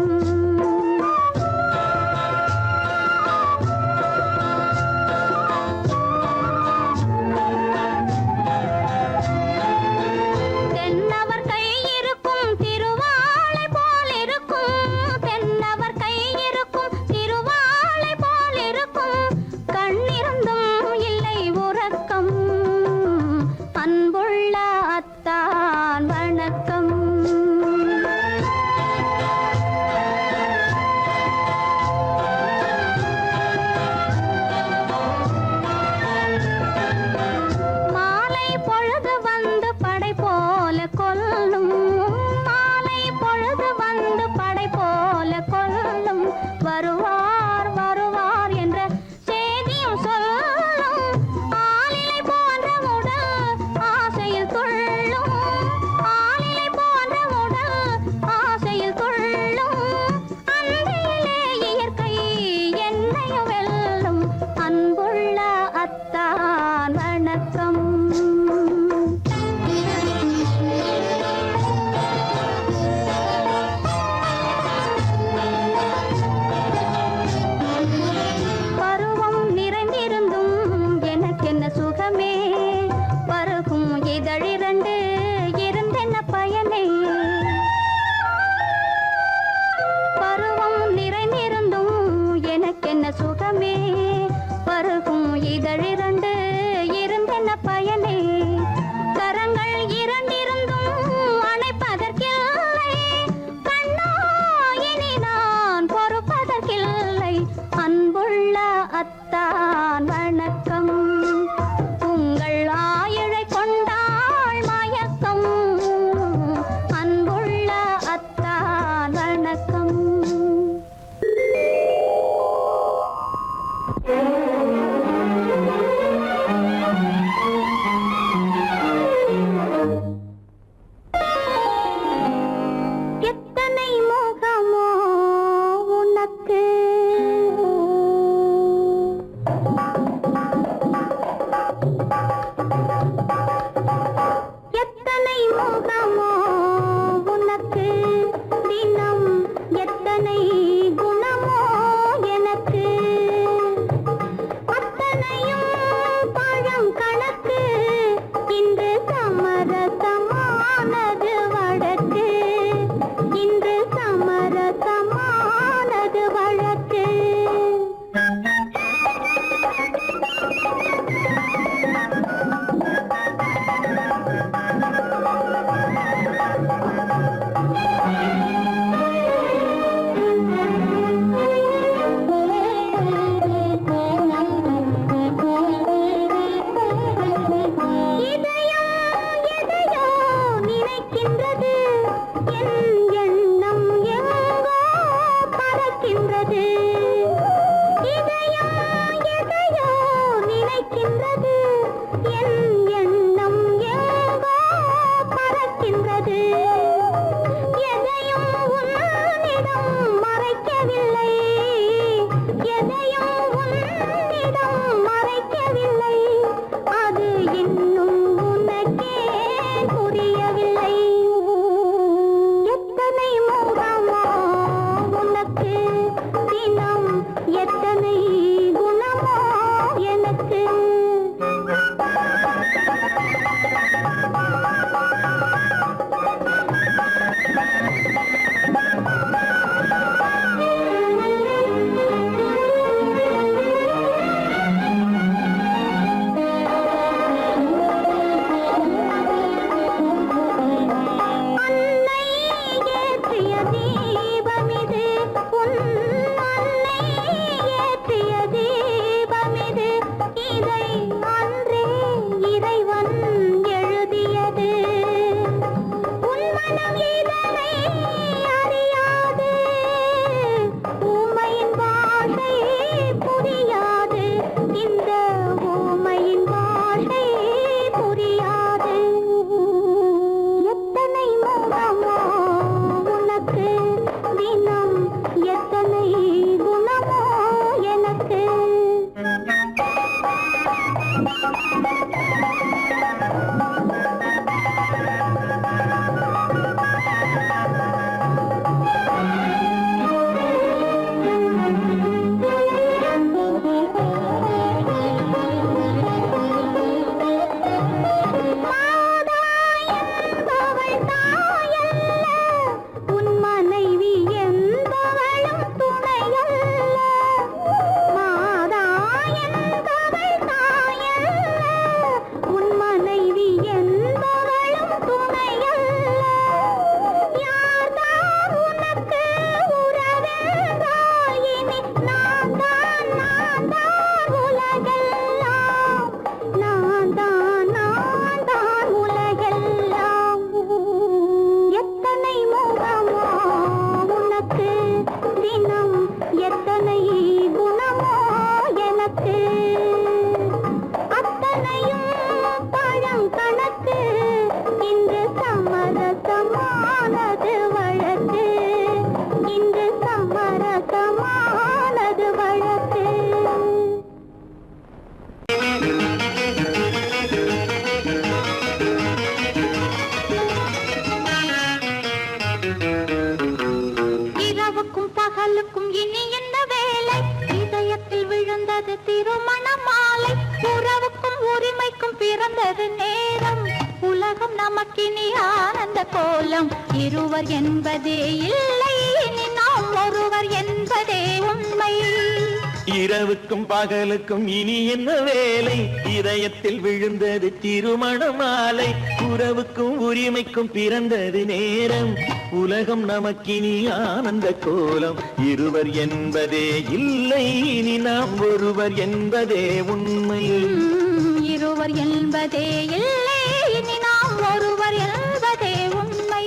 தென்னவர் கை இருக்கும் திருவாளை போல் இருக்கும் தென்னவர் கை இருக்கும் திருவாளை போல் இருக்கும் கண்ணிருந்தும் இல்லை உறக்கம் அன்புள்ள அத்தான் வணக்கம் மாலை பொழுது வந்து படை போல கொல்லும் மாலை பொழுது வந்து படை போல கொல்லும் வருவார் வருவார் என்ற செய்தியும் சொல்லும் ஆளிலை போன்ற உடல் ஆசையில் துள்ளும் ஆளிலை போன்ற உடல் ஆசையில் துள்ளும் அன்றையிலே இயற்கை என்னையும் வெல்லும் அன்புள்ள அத்தான் வணக்கம் பருவம் நிறைந்திருந்தும் எனக்கென்ன சுகமே பருகும் இதழிரண்டு இருந்தென்ன பயனே பருவம் நிறைந்திருந்தும் எனக்கென்ன சுகமே பருகும் இதழிரண்டு இருந்தென்ன பயனே கரங்கள் இரண்டிருந்தும் அணைப்பதற்கில்லை கண்ணா இனி நான் பொறுப்பதற்கில்லை அன்புள்ள அத்தான் வணக்கம் உங்கள் ஆயிழை கொண்டாள் மயக்கம் அன்புள்ள அத்தான் வணக்கம் பகலுக்கும் இனி என்ன வேலை இதயத்தில் விழுந்தது திருமண மாலை உறவுக்கும் உரிமைக்கும் பிறந்தது நேரம் உலகம் நமக்கினி ஆனந்த கோலம் இருவர் என்பதே இல்லை இனி நாம் ஒருவர் என்பதே உண்மை இரவுக்கும் பகலுக்கும் இனி என்ன வேலை இதயத்தில் விழுந்தது திருமண மாலை உறவுக்கும் உரிமைக்கும் பிறந்தது நேரம் உலகம் நமக்கினி ஆனந்த கோலம் இருவர் என்பதே இல்லை இனி நாம் ஒருவர் என்பதே உண்மை இருவர் என்பதே இல்லை இனி நாம் ஒருவர் என்பதே உண்மை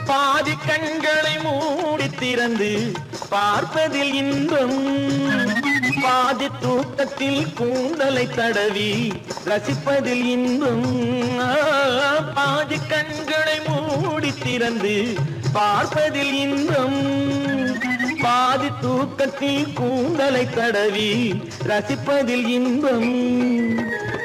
பாதி கண்களை மூடி திறந்து பார்ப்பதில் இன்பம் பாதி தூக்கத்தில் கூந்தலை தடவி ரசிப்பதில் இன்பம் பாதி கண்களை மூடி திறந்து பார்ப்பதில் இன்பம் பாதி தூக்கத்தில் கூந்தலை தடவி ரசிப்பதில் இன்பம்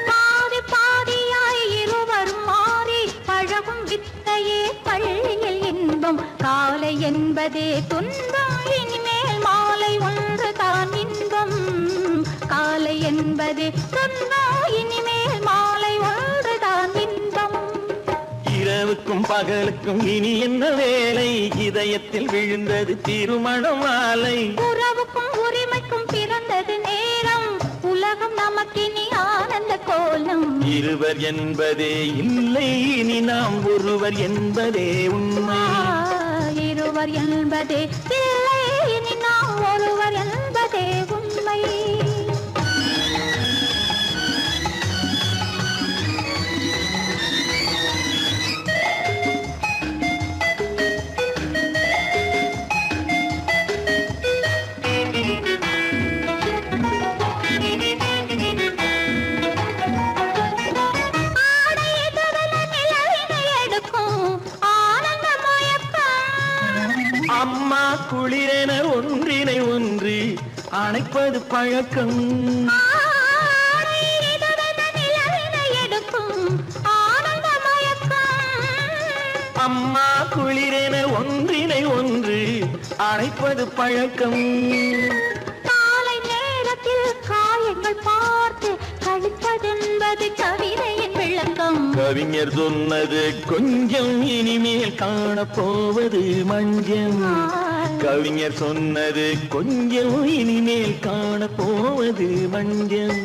பாதி பாதியாய் இருவர் மாறி பழகும் வித்தையே பள்ளியில் இன்பம் காலை என்பதே துன்பம் இனிமேல் மாலை ஒன்று தான் இன்பம் காலை என்பதே துன்பம் இனிமேல் மாலை ஒன்று தான் இன்பம் இரவுக்கும் பகலுக்கும் இனி என்ன வேலை இதயத்தில் விழுந்தது திருமண மாலை உறவுக்கும் உரிமைக்கும் பிறந்தது நேரம் உலகம் நமக்கினி ஆனந்த கோலம் இருவர் என்பதே இல்லை இனி நாம் ஒருவர் என்பதே உண்மை இருவர் என்பதே இல்லை இனி நாம் ஒருவர் என்பதே உண்மை அம்மா குளிரென ஒன்றினை ஒன்று அணைப்பது பழக்கம் அம்மா குளிரென ஒன்றினை ஒன்று அணைப்பது பழக்கம் காலை நேரத்தில் காயங்கள் பார்த்து கழிப்பதென்பது கவிதையின் விளக்கம் கவிஞர் சொன்னது கொஞ்சம் இனிமேல் காணப்போவது மஞ்சம் கவிஞர் சொன்னது கொஞ்சம் இனிமேல் காணப்போவது மஞ்சம்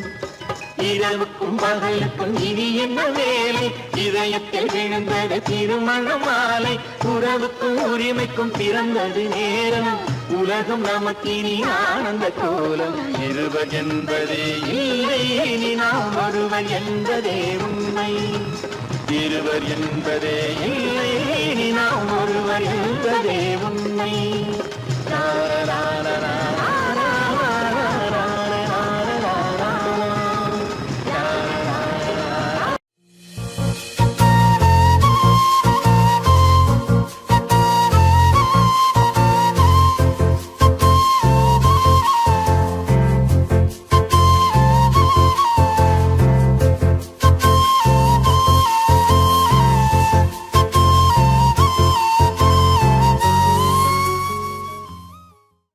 இரவுக்கும் பகலுக்கும் இனி என்ன வேலை இதயத்தில் விழுந்தது திருமண மாலை உறவுக்கும் உரிமைக்கும் பிறந்தது நேரம் உலகம் நமக்கினி ஆனந்த கோலம் இருவர் என்பதே இல்லை இனி நாம் ஒருவர் என்பதே உண்மை இருவர் என்பதே இல்லை இனி நாம் ஒருவர் என்பதே உண்மை.